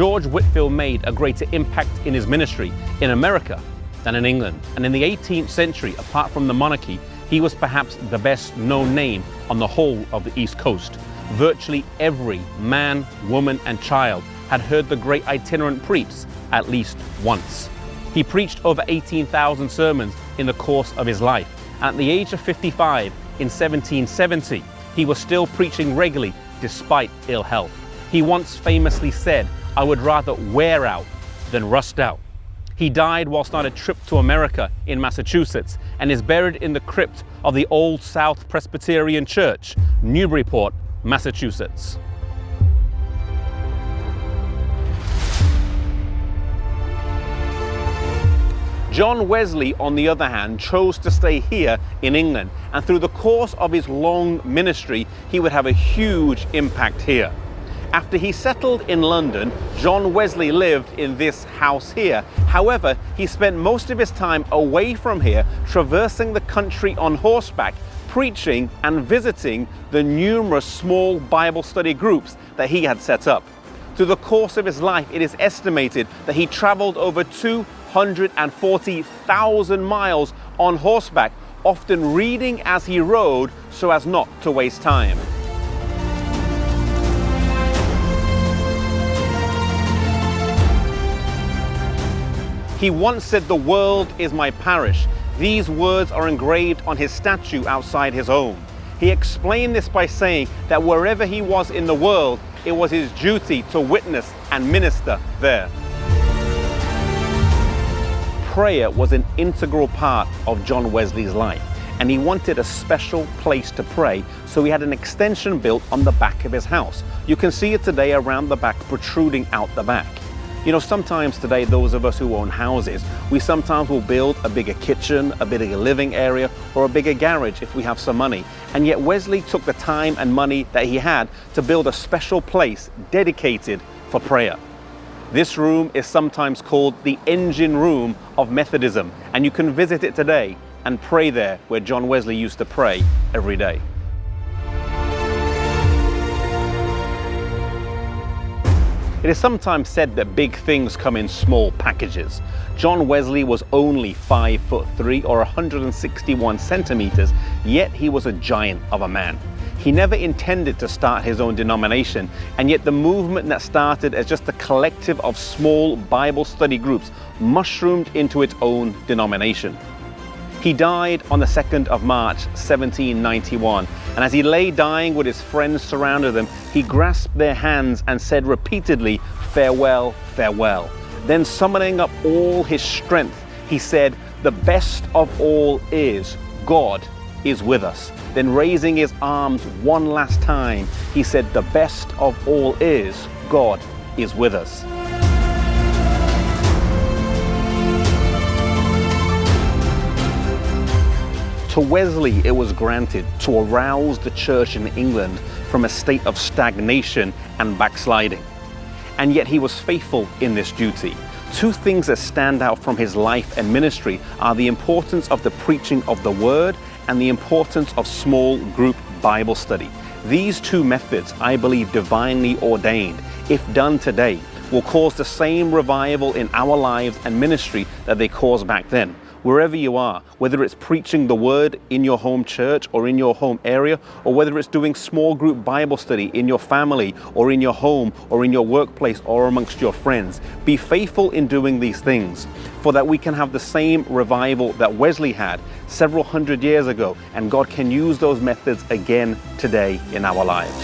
George Whitefield made a greater impact in his ministry in America than in England. And in the 18th century, apart from the monarchy, he was perhaps the best known name on the whole of the East Coast. Virtually every man, woman, and child had heard the great itinerant preach at least once. He preached over 18,000 sermons in the course of his life. And at the age of 55, in 1770, he was still preaching regularly despite ill health. He once famously said, "I would rather wear out than rust out." He died whilst on a trip to America in Massachusetts and is buried in the crypt of the Old South Presbyterian Church, Newburyport, Massachusetts. John Wesley, on the other hand, chose to stay here in England, and through the course of his long ministry, he would have a huge impact here. After he settled in London, John Wesley lived in this house here. However, he spent most of his time away from here, traversing the country on horseback, preaching and visiting the numerous small Bible study groups that he had set up. Through the course of his life, it is estimated that he traveled over 240,000 miles on horseback, often reading as he rode so as not to waste time. He once said, "The world is my parish." These words are engraved on his statue outside his home. He explained this by saying that wherever he was in the world, it was his duty to witness and minister there. Prayer was an integral part of John Wesley's life, and he wanted a special place to pray, so he had an extension built on the back of his house. You can see it today around the back, protruding out the back. You know, sometimes today, those of us who own houses, we sometimes will build a bigger kitchen, a bigger living area, or a bigger garage if we have some money. And yet Wesley took the time and money that he had to build a special place dedicated for prayer. This room is sometimes called the engine room of Methodism, and you can visit it today and pray there where John Wesley used to pray every day. It is sometimes said that big things come in small packages. John Wesley was only 5'3" or 161 centimeters, yet he was a giant of a man. He never intended to start his own denomination, and yet the movement that started as just a collective of small Bible study groups mushroomed into its own denomination. He died on the 2nd of March, 1791, and as he lay dying with his friends surrounding him, he grasped their hands and said repeatedly, "Farewell, farewell." Then summoning up all his strength, he said, "The best of all is, God is with us." Then raising his arms one last time, he said, "The best of all is, God is with us." To Wesley, it was granted to arouse the church in England from a state of stagnation and backsliding. And yet he was faithful in this duty. Two things that stand out from his life and ministry are the importance of the preaching of the word and the importance of small group Bible study. These two methods, I believe, divinely ordained, if done today, will cause the same revival in our lives and ministry that they caused back then. Wherever you are, whether it's preaching the word in your home church or in your home area, or whether it's doing small group Bible study in your family or in your home or in your workplace or amongst your friends, be faithful in doing these things, for that we can have the same revival that Wesley had several hundred years ago, and God can use those methods again today in our lives.